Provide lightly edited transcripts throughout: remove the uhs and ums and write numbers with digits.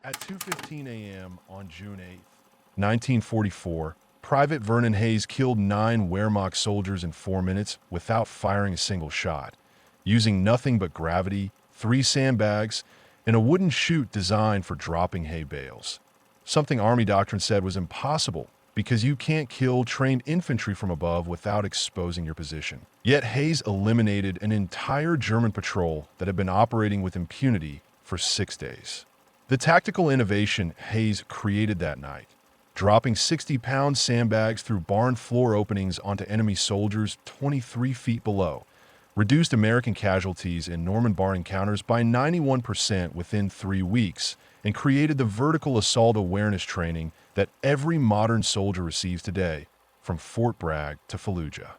At 2:15 a.m. on June 8th, 1944, Private Vernon Hayes killed 9 Wehrmacht soldiers in 4 minutes without firing a single shot, using nothing but gravity, 3 sandbags, and a wooden chute designed for dropping hay bales. Something Army doctrine said was impossible because you can't kill trained infantry from above without exposing your position. Yet Hayes eliminated an entire German patrol that had been operating with impunity for 6 days. The tactical innovation Hayes created that night, dropping 60-pound sandbags through barn floor openings onto enemy soldiers 23 feet below, reduced American casualties in Normandy bar encounters by 91% within 3 weeks, and created the vertical assault awareness training that every modern soldier receives today, from Fort Bragg to Fallujah.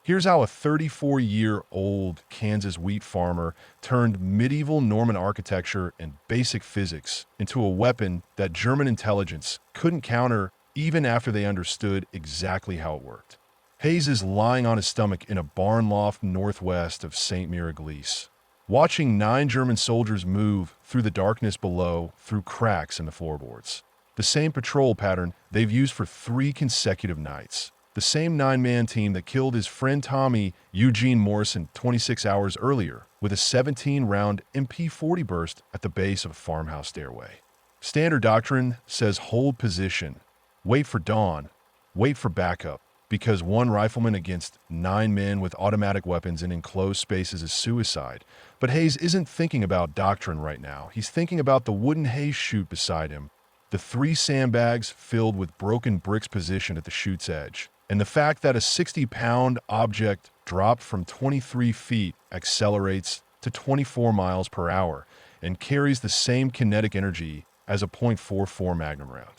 Here's how a 34-year-old Kansas wheat farmer turned medieval Norman architecture and basic physics into a weapon that German intelligence couldn't counter even after they understood exactly how it worked. Hayes is lying on his stomach in a barn loft northwest of St. Miraglise, watching 9 German soldiers move through the darkness below through cracks in the floorboards. The same patrol pattern they've used for 3 consecutive nights. The same 9-man team that killed his friend Tommy Eugene Morrison 26 hours earlier with a 17-round MP40 burst at the base of a farmhouse stairway. Standard doctrine says hold position, wait for dawn, wait for backup, because 1 rifleman against 9 men with automatic weapons in enclosed spaces is suicide. But Hayes isn't thinking about doctrine right now. He's thinking about the wooden hay chute beside him, the 3 sandbags filled with broken bricks positioned at the chute's edge, and the fact that a 60-pound object dropped from 23 feet accelerates to 24 miles per hour and carries the same kinetic energy as a .44 Magnum round.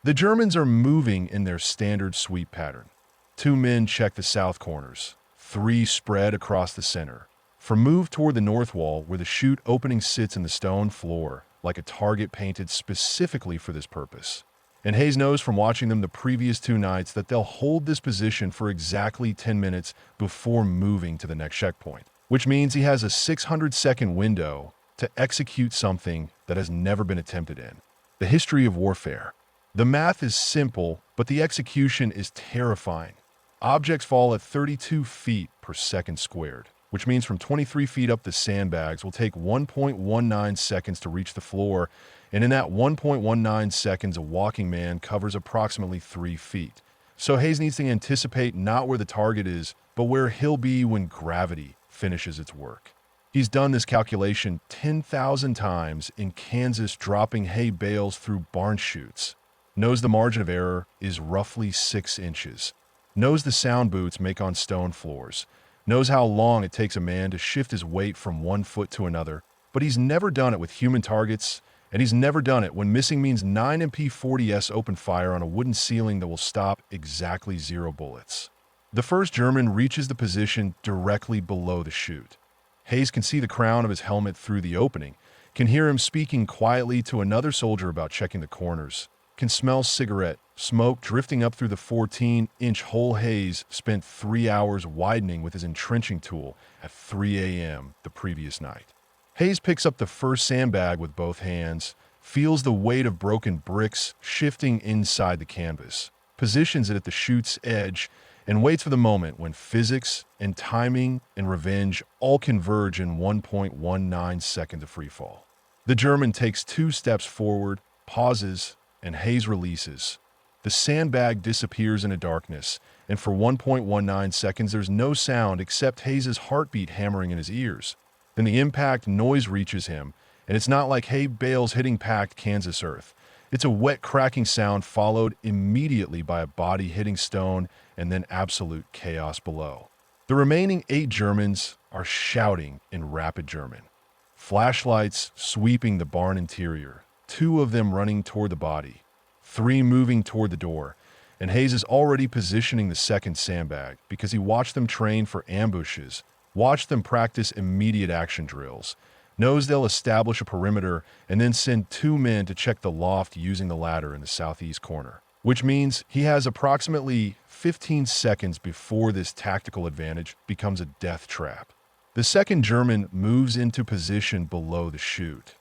The Germans are moving in their standard sweep pattern. 2 men check the south corners, 3 spread across the center. For move toward the north wall where the chute opening sits in the stone floor like a target painted specifically for this purpose. And Hayes knows from watching them the previous 2 nights that they'll hold this position for exactly 10 minutes before moving to the next checkpoint, which means he has a 600-second window to execute something that has never been attempted in the history of warfare. The math is simple, but the execution is terrifying. Objects fall at 32 feet per second squared, which means from 23 feet up the sandbags will take 1.19 seconds to reach the floor, and in that 1.19 seconds, a walking man covers approximately 3 feet. So Hayes needs to anticipate not where the target is, but where he'll be when gravity finishes its work. He's done this calculation 10,000 times in Kansas dropping hay bales through barn chutes. Knows the margin of error is roughly 6 inches. Knows the sound boots make on stone floors. Knows how long it takes a man to shift his weight from one foot to another. But he's never done it with human targets, and he's never done it when missing means 9 MP40s open fire on a wooden ceiling that will stop exactly 0 bullets. The first German reaches the position directly below the chute. Hayes can see the crown of his helmet through the opening, can hear him speaking quietly to another soldier about checking the corners, can smell cigarette smoke drifting up through the 14-inch hole. Hayes spent 3 hours widening with his entrenching tool at 3 a.m. the previous night. Hayes picks up the first sandbag with both hands, feels the weight of broken bricks shifting inside the canvas, positions it at the chute's edge, and waits for the moment when physics and timing and revenge all converge in 1.19 seconds of freefall. The German takes 2 steps forward, pauses, and Hayes releases. The sandbag disappears into darkness, and for 1.19 seconds there's no sound except Hayes' heartbeat hammering in his ears. Then the impact noise reaches him, and it's not like hay bales hitting packed Kansas earth. It's a wet cracking sound followed immediately by a body hitting stone and then absolute chaos below. The remaining 8 Germans are shouting in rapid German. Flashlights sweeping the barn interior, 2 of them running toward the body, 3 moving toward the door, and Hayes is already positioning the second sandbag because he watched them train for ambushes, watched them practice immediate action drills, knows they'll establish a perimeter and then send 2 men to check the loft using the ladder in the southeast corner, which means he has approximately 15 seconds before this tactical advantage becomes a death trap. The second German moves into position below the chute.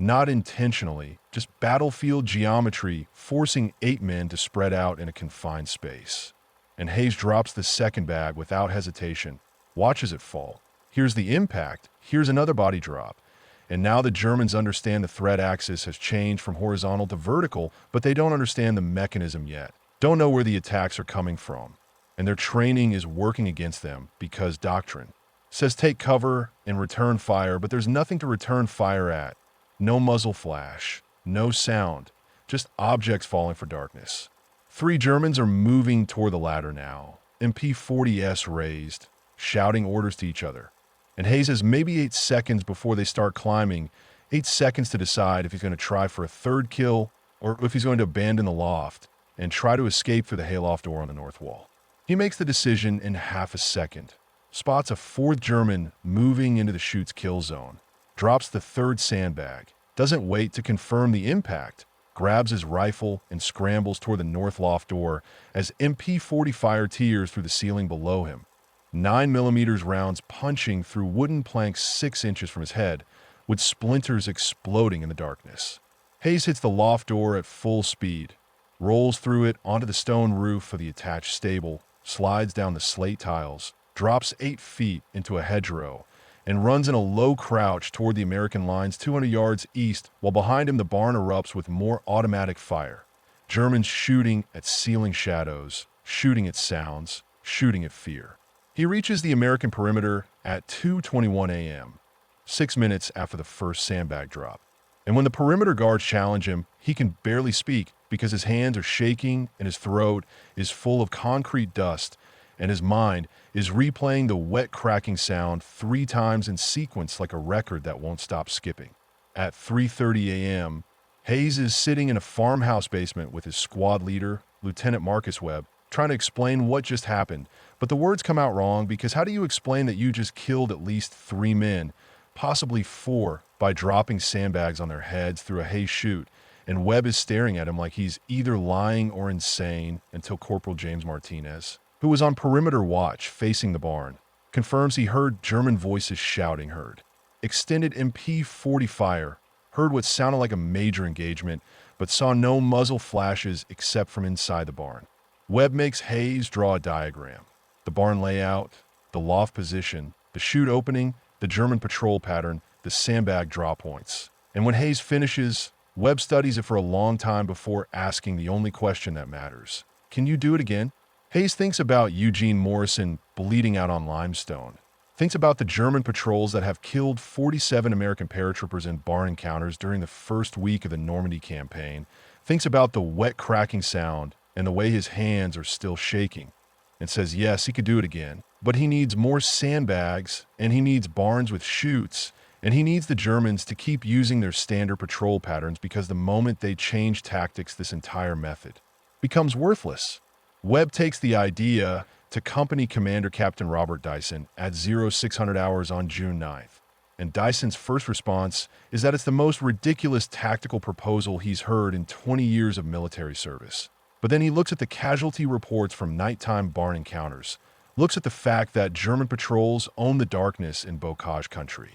Not intentionally, just battlefield geometry forcing 8 men to spread out in a confined space. And Hayes drops the second bag without hesitation, watches it fall. Here's the impact, here's another body drop. And now the Germans understand the threat axis has changed from horizontal to vertical, but they don't understand the mechanism yet. Don't know where the attacks are coming from. And their training is working against them because doctrine says take cover and return fire, but there's nothing to return fire at. No muzzle flash, no sound, just objects falling for darkness. 3 Germans are moving toward the ladder now, MP-40s raised, shouting orders to each other. And Hayes has maybe 8 seconds before they start climbing, 8 seconds to decide if he's going to try for a third kill or if he's going to abandon the loft and try to escape through the hayloft door on the north wall. He makes the decision in half a second, spots a 4th German moving into the chute's kill zone, drops the 3rd sandbag, doesn't wait to confirm the impact, grabs his rifle and scrambles toward the north loft door as MP-40 fire tears through the ceiling below him. 9mm rounds punching through wooden planks 6 inches from his head, with splinters exploding in the darkness. Hayes hits the loft door at full speed, rolls through it onto the stone roof of the attached stable, slides down the slate tiles, drops 8 feet into a hedgerow, and runs in a low crouch toward the American lines 200 yards east, while behind him the barn erupts with more automatic fire. Germans shooting at ceiling shadows, shooting at sounds, shooting at fear. He reaches the American perimeter at 2:21 a.m., 6 minutes after the first sandbag drop. And when the perimeter guards challenge him, he can barely speak because his hands are shaking and his throat is full of concrete dust, and his mind is replaying the wet cracking sound 3 times in sequence like a record that won't stop skipping. At 3:30 a.m., Hayes is sitting in a farmhouse basement with his squad leader, Lieutenant Marcus Webb, trying to explain what just happened, but the words come out wrong because how do you explain that you just killed at least 3 men, possibly 4, by dropping sandbags on their heads through a hay chute, and Webb is staring at him like he's either lying or insane until Corporal James Martinez, who was on perimeter watch facing the barn, confirms he heard German voices shouting heard. Extended MP-40 fire, heard what sounded like a major engagement, but saw no muzzle flashes except from inside the barn. Webb makes Hayes draw a diagram. The barn layout, the loft position, the chute opening, the German patrol pattern, the sandbag draw points. And when Hayes finishes, Webb studies it for a long time before asking the only question that matters. Can you do it again? Hayes thinks about Eugene Morrison bleeding out on limestone. Thinks about the German patrols that have killed 47 American paratroopers in barn encounters during the first week of the Normandy campaign. Thinks about the wet cracking sound and the way his hands are still shaking, and says yes, he could do it again, but he needs more sandbags, and he needs barns with chutes, and he needs the Germans to keep using their standard patrol patterns because the moment they change tactics, this entire method becomes worthless. Webb takes the idea to Company Commander Captain Robert Dyson at 0600 hours on June 9th, and Dyson's first response is that it's the most ridiculous tactical proposal he's heard in 20 years of military service. But then he looks at the casualty reports from nighttime barn encounters, looks at the fact that German patrols own the darkness in bocage country,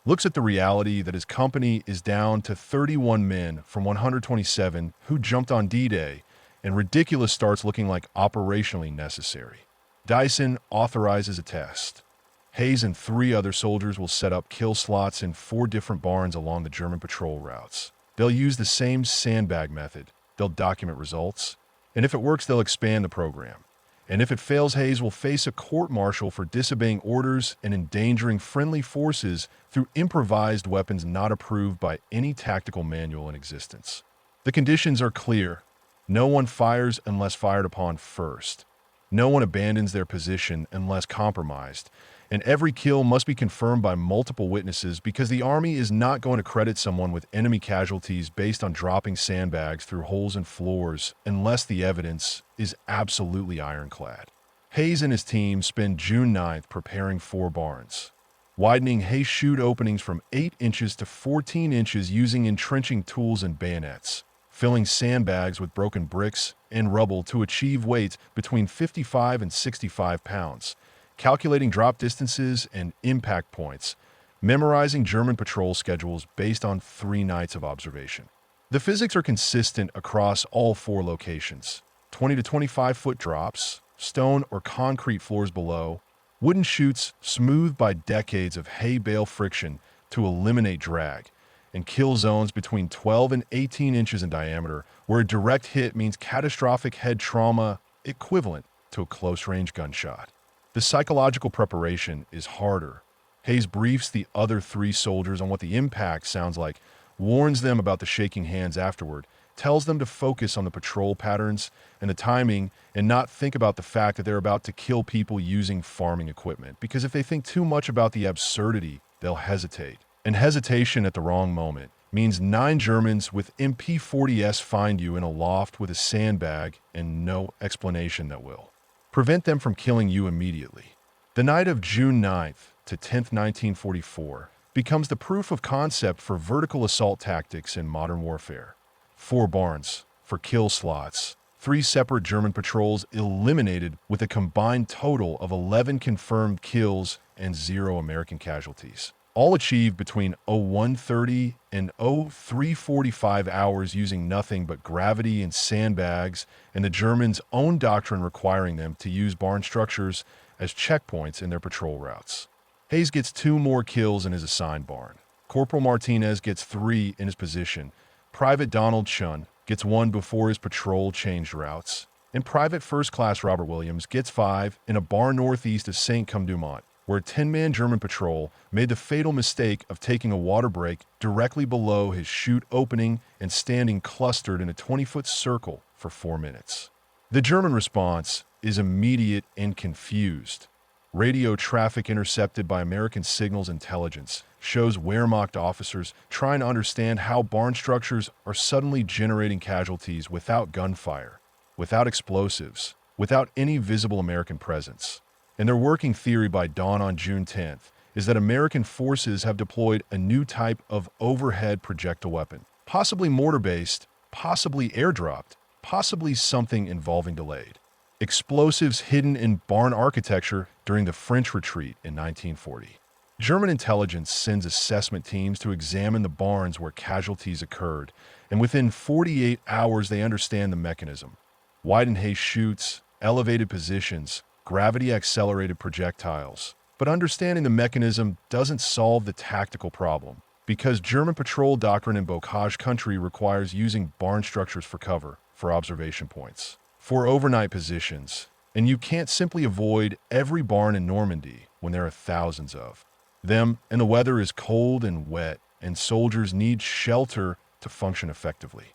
looks at the reality that his company is down to 31 men from 127 who jumped on D-Day, and ridiculous starts looking like operationally necessary. Dyson authorizes a test. Hayes and 3 other soldiers will set up kill slots in 4 different barns along the German patrol routes. They'll use the same sandbag method. They'll document results. And if it works, they'll expand the program. And if it fails, Hayes will face a court-martial for disobeying orders and endangering friendly forces through improvised weapons not approved by any tactical manual in existence. The conditions are clear. No one fires unless fired upon first. No one abandons their position unless compromised. And every kill must be confirmed by multiple witnesses because the Army is not going to credit someone with enemy casualties based on dropping sandbags through holes in floors unless the evidence is absolutely ironclad. Hayes and his team spend June 9th preparing 4 barns, widening hay chute openings from 8 inches to 14 inches using entrenching tools and bayonets, filling sandbags with broken bricks and rubble to achieve weights between 55 and 65 pounds, calculating drop distances and impact points, memorizing German patrol schedules based on 3 nights of observation. The physics are consistent across all 4 locations: 20 to 25-foot drops, stone or concrete floors below, wooden chutes smoothed by decades of hay bale friction to eliminate drag, and kill zones between 12 and 18 inches in diameter, where a direct hit means catastrophic head trauma equivalent to a close-range gunshot. The psychological preparation is harder. Hayes briefs the other 3 soldiers on what the impact sounds like, warns them about the shaking hands afterward, tells them to focus on the patrol patterns and the timing and not think about the fact that they're about to kill people using farming equipment, because if they think too much about the absurdity, they'll hesitate. And hesitation at the wrong moment means 9 Germans with MP40s find you in a loft with a sandbag and no explanation that will prevent them from killing you immediately. The night of June 9th to 10th, 1944 becomes the proof of concept for vertical assault tactics in modern warfare. 4 barns for kill slots, 3 separate German patrols eliminated with a combined total of 11 confirmed kills and 0 American casualties. All achieved between 01:30 and 03:45 hours using nothing but gravity and sandbags, and the Germans' own doctrine requiring them to use barn structures as checkpoints in their patrol routes. Hayes gets 2 more kills in his assigned barn. Corporal Martinez gets 3 in his position. Private Donald Chun gets 1 before his patrol changed routes. And Private First Class Robert Williams gets 5 in a barn northeast of Saint-Come-du-Mont, where a 10-man German patrol made the fatal mistake of taking a water break directly below his chute opening and standing clustered in a 20-foot circle for 4 minutes. The German response is immediate and confused. Radio traffic intercepted by American signals intelligence shows Wehrmacht officers trying to understand how barn structures are suddenly generating casualties without gunfire, without explosives, without any visible American presence. And their working theory by dawn on June 10th is that American forces have deployed a new type of overhead projectile weapon, possibly mortar-based, possibly airdropped, possibly something involving delayed. Explosives hidden in barn architecture during the French retreat in 1940. German intelligence sends assessment teams to examine the barns where casualties occurred, and within 48 hours they understand the mechanism. Widened hay chutes, elevated positions, gravity-accelerated projectiles. But understanding the mechanism doesn't solve the tactical problem, because German patrol doctrine in bocage country requires using barn structures for cover, for observation points, for overnight positions, and you can't simply avoid every barn in Normandy when there are thousands of them, and the weather is cold and wet, and soldiers need shelter to function effectively.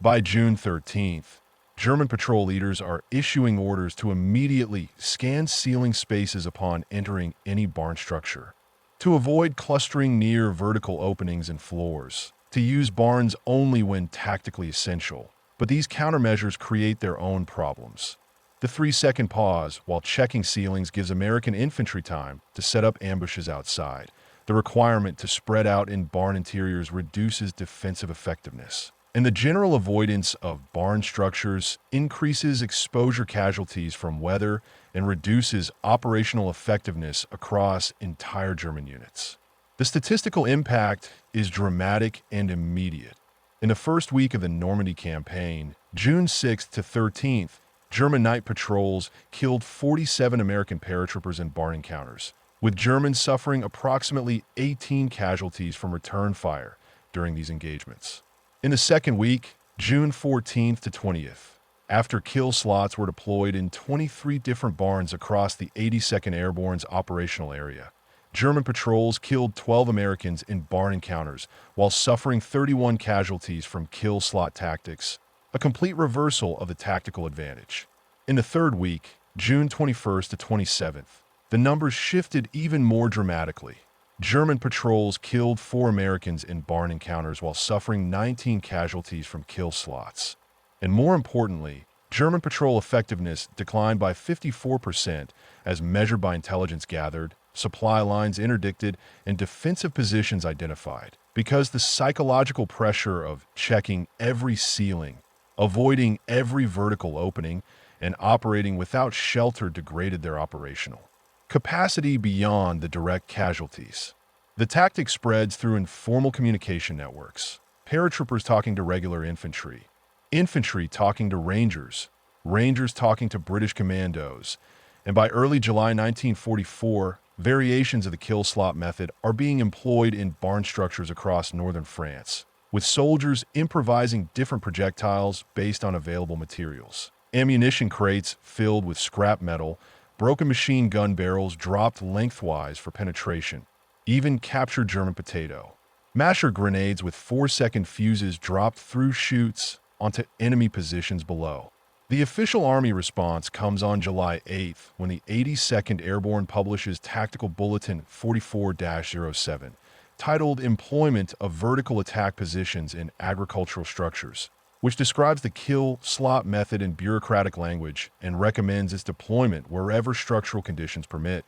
By June 13th, German patrol leaders are issuing orders to immediately scan ceiling spaces upon entering any barn structure, to avoid clustering near vertical openings and floors, to use barns only when tactically essential. But these countermeasures create their own problems. The 3-second pause while checking ceilings gives American infantry time to set up ambushes outside. The requirement to spread out in barn interiors reduces defensive effectiveness. And the general avoidance of barn structures increases exposure casualties from weather and reduces operational effectiveness across entire German units. The statistical impact is dramatic and immediate. In the first week of the Normandy campaign, June 6th to 13th, German night patrols killed 47 American paratroopers in barn encounters, with Germans suffering approximately 18 casualties from return fire during these engagements. In the second week, June 14th to 20th, after kill slots were deployed in 23 different barns across the 82nd Airborne's operational area, German patrols killed 12 Americans in barn encounters while suffering 31 casualties from kill slot tactics, a complete reversal of the tactical advantage. In the third week, June 21st to 27th, the numbers shifted even more dramatically. German patrols killed 4 Americans in barn encounters while suffering 19 casualties from kill slots. And more importantly, German patrol effectiveness declined by 54% as measured by intelligence gathered, supply lines interdicted, and defensive positions identified, because the psychological pressure of checking every ceiling, avoiding every vertical opening, and operating without shelter degraded their operational capacity beyond the direct casualties. The tactic spreads through informal communication networks. Paratroopers talking to regular infantry, infantry talking to rangers, rangers talking to British commandos, and by early July 1944, variations of the kill slot method are being employed in barn structures across northern France, with soldiers improvising different projectiles based on available materials. Ammunition crates filled with scrap metal, broken machine gun barrels dropped lengthwise for penetration, even captured German potato. Masher grenades with 4-second fuses dropped through chutes onto enemy positions below. The official Army response comes on July 8th when the 82nd Airborne publishes Tactical Bulletin 44-07, titled Employment of Vertical Attack Positions in Agricultural Structures, which describes the kill slot method in bureaucratic language and recommends its deployment wherever structural conditions permit.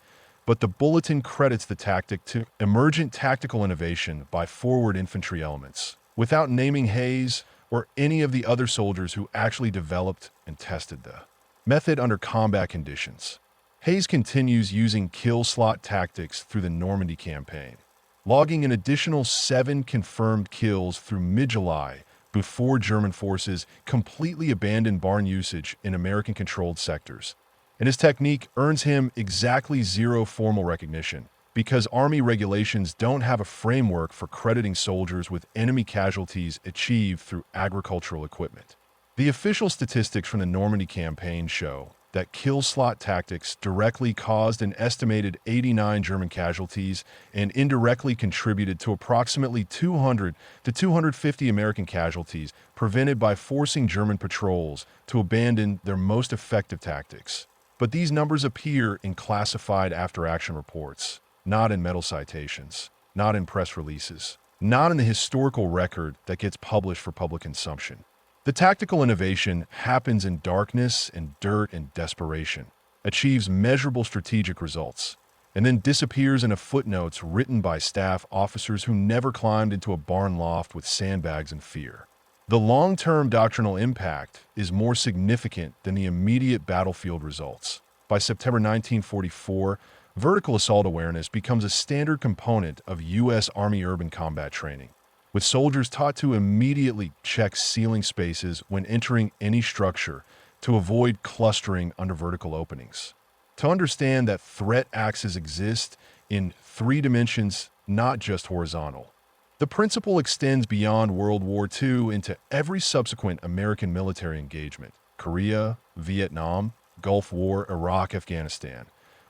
But the bulletin credits the tactic to emergent tactical innovation by forward infantry elements, without naming Hayes or any of the other soldiers who actually developed and tested the method under combat conditions. Hayes continues using kill slot tactics through the Normandy campaign, logging an additional 7 confirmed kills through mid-July before German forces completely abandoned barn usage in American-controlled sectors. And his technique earns him exactly 0 formal recognition, because Army regulations don't have a framework for crediting soldiers with enemy casualties achieved through agricultural equipment. The official statistics from the Normandy campaign show that kill slot tactics directly caused an estimated 89 German casualties and indirectly contributed to approximately 200 to 250 American casualties, prevented by forcing German patrols to abandon their most effective tactics. But these numbers appear in classified after-action reports, not in medal citations, not in press releases, not in the historical record that gets published for public consumption. The tactical innovation happens in darkness and dirt and desperation, achieves measurable strategic results, and then disappears in a footnotes written by staff officers who never climbed into a barn loft with sandbags and fear. The long-term doctrinal impact is more significant than the immediate battlefield results. By September 1944, vertical assault awareness becomes a standard component of U.S. Army urban combat training, with soldiers taught to immediately check ceiling spaces when entering any structure to avoid clustering under vertical openings. To understand that threat axes exist in 3 dimensions, not just horizontal. The principle extends beyond World War II into every subsequent American military engagement: Korea, Vietnam, Gulf War, Iraq, Afghanistan,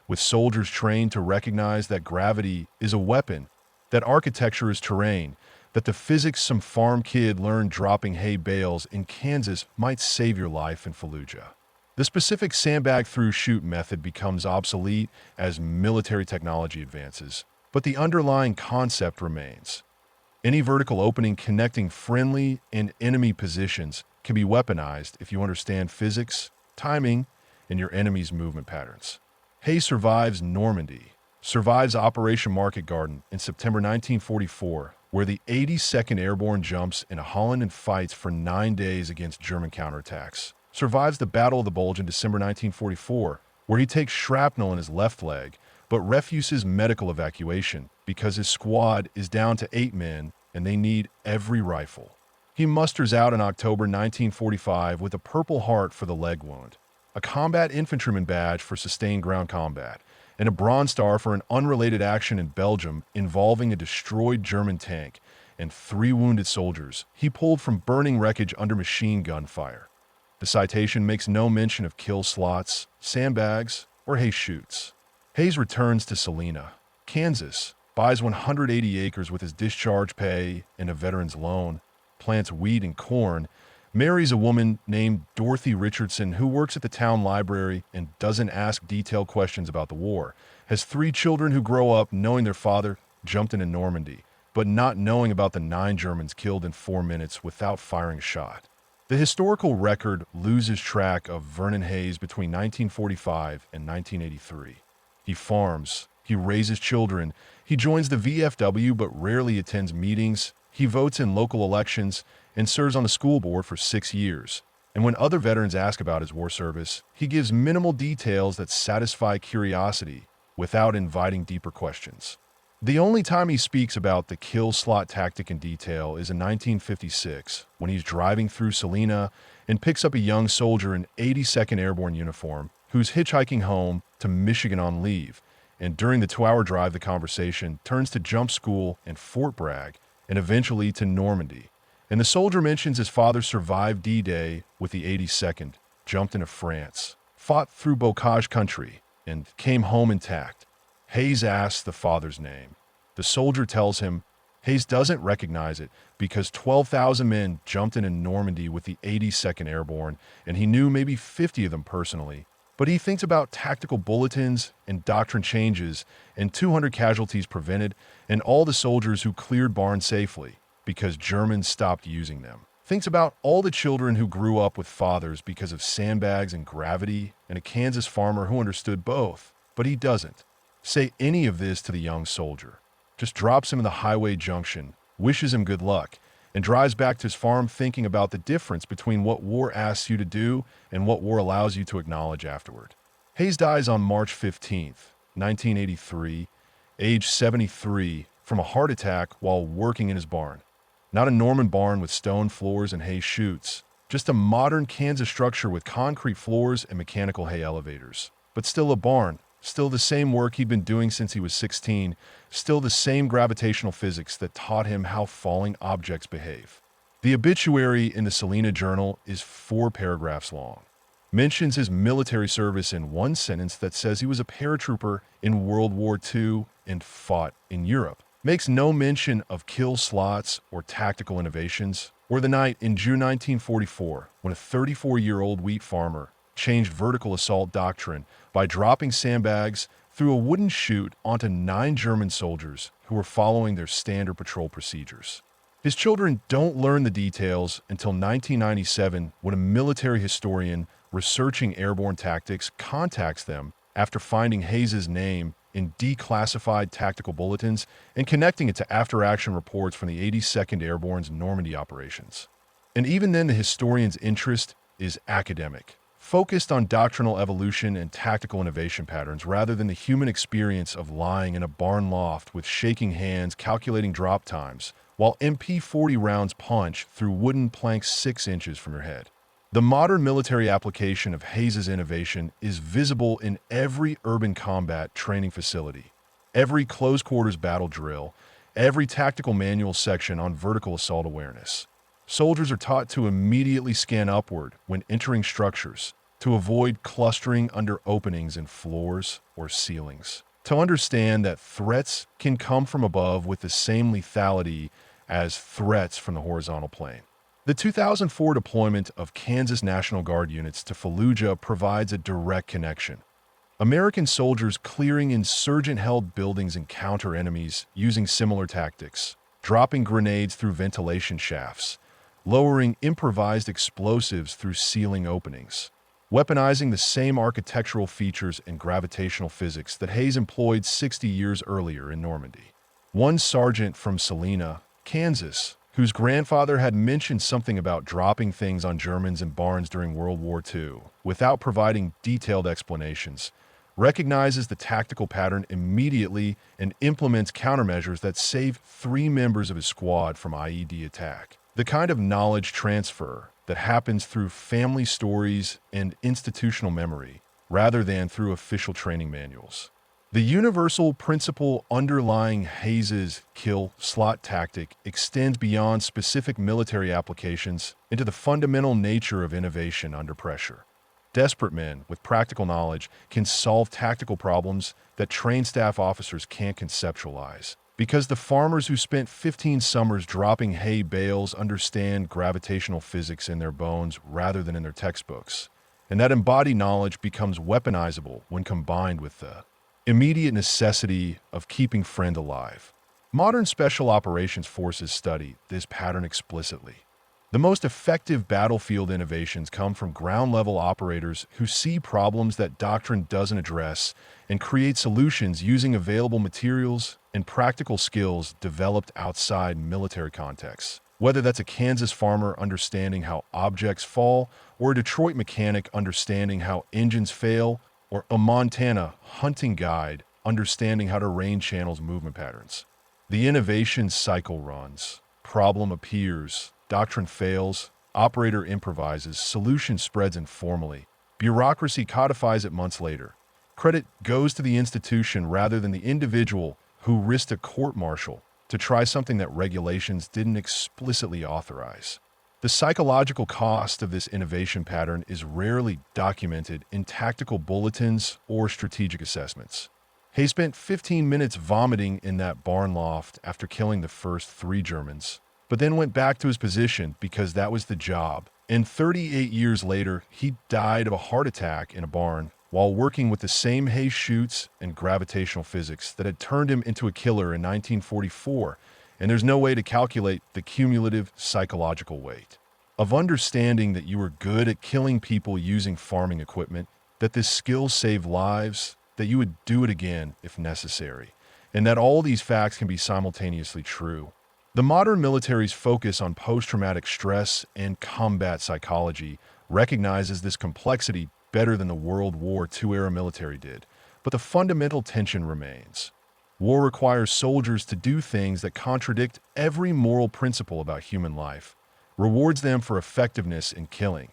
with soldiers trained to recognize that gravity is a weapon, that architecture is terrain, that the physics some farm kid learned dropping hay bales in Kansas might save your life in Fallujah. The specific sandbag through chute method becomes obsolete as military technology advances, but the underlying concept remains. Any vertical opening connecting friendly and enemy positions can be weaponized if you understand physics, timing, and your enemy's movement patterns. Hayes survives Normandy, survives Operation Market Garden in September 1944, where the 82nd Airborne jumps into Holland and fights for 9 days against German counterattacks. Survives the Battle of the Bulge in December 1944, where he takes shrapnel in his left leg, but refuses medical evacuation because his squad is down to 8 men and they need every rifle. He musters out in October 1945 with a Purple Heart for the leg wound, a combat infantryman badge for sustained ground combat, and a Bronze Star for an unrelated action in Belgium involving a destroyed German tank and 3 wounded soldiers he pulled from burning wreckage under machine gun fire. The citation makes no mention of kill slots, sandbags, or hay chutes. Hayes returns to Salina, Kansas, buys 180 acres with his discharge pay and a veteran's loan, plants wheat and corn, marries a woman named Dorothy Richardson who works at the town library and doesn't ask detailed questions about the war, has 3 children who grow up knowing their father jumped into Normandy, but not knowing about the 9 Germans killed in 4 minutes without firing a shot. The historical record loses track of Vernon Hayes between 1945 and 1983. He farms, he raises children, he joins the VFW but rarely attends meetings, he votes in local elections, and serves on the school board for 6 years. And when other veterans ask about his war service, he gives minimal details that satisfy curiosity without inviting deeper questions. The only time he speaks about the kill slot tactic in detail is in 1956, when he's driving through Salina and picks up a young soldier in 82nd Airborne uniform who's hitchhiking home to Michigan on leave. And during the 2-hour drive, the conversation turns to jump school and Fort Bragg, and eventually to Normandy. And the soldier mentions his father survived D-Day with the 82nd, jumped into France, fought through bocage country, and came home intact. Hayes asks the father's name. The soldier tells him Hayes doesn't recognize it because 12,000 men jumped into Normandy with the 82nd Airborne, and he knew maybe 50 of them personally. But he thinks about tactical bulletins and doctrine changes and 200 casualties prevented and all the soldiers who cleared barns safely because Germans stopped using them. Thinks about all the children who grew up with fathers because of sandbags and gravity and a Kansas farmer who understood both. But he doesn't say any of this to the young soldier. Just drops him in the highway junction, wishes him good luck, and drives back to his farm thinking about the difference between what war asks you to do and what war allows you to acknowledge afterward. Hayes dies on March 15th, 1983, age 73, from a heart attack while working in his barn. Not a Norman barn with stone floors and hay chutes, just a modern Kansas structure with concrete floors and mechanical hay elevators. But still a barn, still the same work he'd been doing since he was 16, still the same gravitational physics that taught him how falling objects behave. The obituary in the Salina Journal is 4 paragraphs long. Mentions his military service in one sentence that says he was a paratrooper in World War II and fought in Europe. Makes no mention of kill slots or tactical innovations, or the night in June 1944 when a 34-year-old wheat farmer changed vertical assault doctrine by dropping sandbags through a wooden chute onto 9 German soldiers who were following their standard patrol procedures. His children don't learn the details until 1997 when a military historian researching airborne tactics contacts them after finding Hayes' name in declassified tactical bulletins and connecting it to after-action reports from the 82nd Airborne's Normandy operations. And even then, the historian's interest is academic, focused on doctrinal evolution and tactical innovation patterns rather than the human experience of lying in a barn loft with shaking hands calculating drop times while MP-40 rounds punch through wooden planks 6 inches from your head. The modern military application of Hayes' innovation is visible in every urban combat training facility, every close-quarters battle drill, every tactical manual section on vertical assault awareness. Soldiers are taught to immediately scan upward when entering structures, to avoid clustering under openings in floors or ceilings, to understand that threats can come from above with the same lethality as threats from the horizontal plane. The 2004 deployment of Kansas National Guard units to Fallujah provides a direct connection. American soldiers clearing insurgent-held buildings encounter enemies using similar tactics, dropping grenades through ventilation shafts, lowering improvised explosives through ceiling openings, weaponizing the same architectural features and gravitational physics that Hayes employed 60 years earlier in Normandy. One sergeant from Salina, Kansas, whose grandfather had mentioned something about dropping things on Germans in barns during World War II, without providing detailed explanations, recognizes the tactical pattern immediately and implements countermeasures that save 3 members of his squad from IED attack. The kind of knowledge transfer that happens through family stories and institutional memory, rather than through official training manuals. The universal principle underlying Hayes' kill slot tactic extends beyond specific military applications into the fundamental nature of innovation under pressure. Desperate men with practical knowledge can solve tactical problems that trained staff officers can't conceptualize, because the farmers who spent 15 summers dropping hay bales understand gravitational physics in their bones rather than in their textbooks, and that embodied knowledge becomes weaponizable when combined with the immediate necessity of keeping friend alive. Modern special operations forces study this pattern explicitly. The most effective battlefield innovations come from ground-level operators who see problems that doctrine doesn't address and create solutions using available materials and practical skills developed outside military contexts. Whether that's a Kansas farmer understanding how objects fall, or a Detroit mechanic understanding how engines fail, or a Montana hunting guide understanding how to arrange channels' movement patterns. The innovation cycle runs. Problem appears, doctrine fails, operator improvises, solution spreads informally. Bureaucracy codifies it months later. Credit goes to the institution rather than the individual who risked a court-martial to try something that regulations didn't explicitly authorize. The psychological cost of this innovation pattern is rarely documented in tactical bulletins or strategic assessments. Hayes spent 15 minutes vomiting in that barn loft after killing the first 3 Germans, but then went back to his position because that was the job. And 38 years later, he died of a heart attack in a barn while working with the same Hayes chutes and gravitational physics that had turned him into a killer in 1944, and there's no way to calculate the cumulative psychological weight of understanding that you were good at killing people using farming equipment, that this skill saved lives, that you would do it again if necessary, and that all these facts can be simultaneously true. The modern military's focus on post-traumatic stress and combat psychology recognizes this complexity better than the World War II-era military did, but the fundamental tension remains. War requires soldiers to do things that contradict every moral principle about human life, rewards them for effectiveness in killing,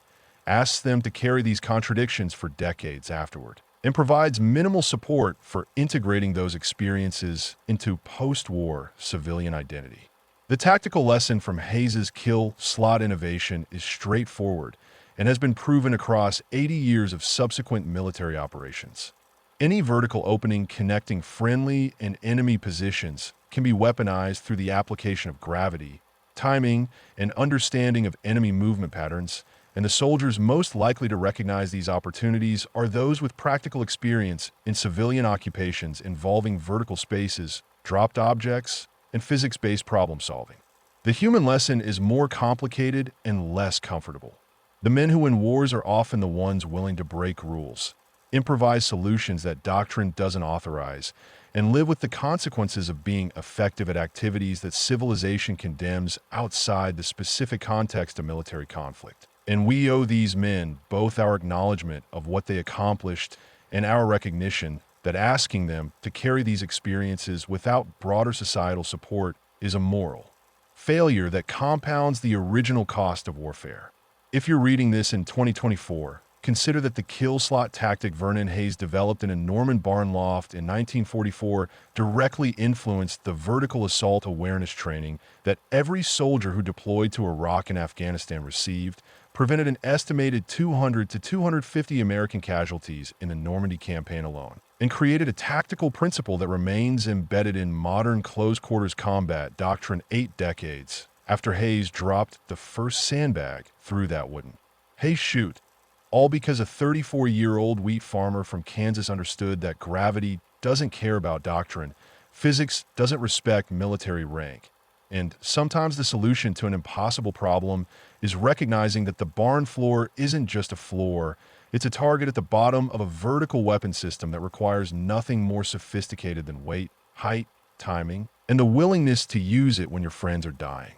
asks them to carry these contradictions for decades afterward, and provides minimal support for integrating those experiences into post-war civilian identity. The tactical lesson from Hayes's kill slot innovation is straightforward and has been proven across 80 years of subsequent military operations. Any vertical opening connecting friendly and enemy positions can be weaponized through the application of gravity, timing, and understanding of enemy movement patterns, and the soldiers most likely to recognize these opportunities are those with practical experience in civilian occupations involving vertical spaces, dropped objects, and physics-based problem solving. The human lesson is more complicated and less comfortable. The men who win wars are often the ones willing to break rules, improvise solutions that doctrine doesn't authorize, and live with the consequences of being effective at activities that civilization condemns outside the specific context of military conflict. And we owe these men both our acknowledgement of what they accomplished and our recognition that asking them to carry these experiences without broader societal support is a moral failure that compounds the original cost of warfare. If you're reading this in 2024, consider that the kill slot tactic Vernon Hayes developed in a Norman barn loft in 1944 directly influenced the vertical assault awareness training that every soldier who deployed to Iraq and Afghanistan received, prevented an estimated 200 to 250 American casualties in the Normandy campaign alone, and created a tactical principle that remains embedded in modern close-quarters combat doctrine 8 decades after Hayes dropped the first sandbag through that wooden Hayes chute, all because a 34-year-old wheat farmer from Kansas understood that gravity doesn't care about doctrine, physics doesn't respect military rank, and sometimes the solution to an impossible problem is recognizing that the barn floor isn't just a floor, it's a target at the bottom of a vertical weapon system that requires nothing more sophisticated than weight, height, timing, and the willingness to use it when your friends are dying.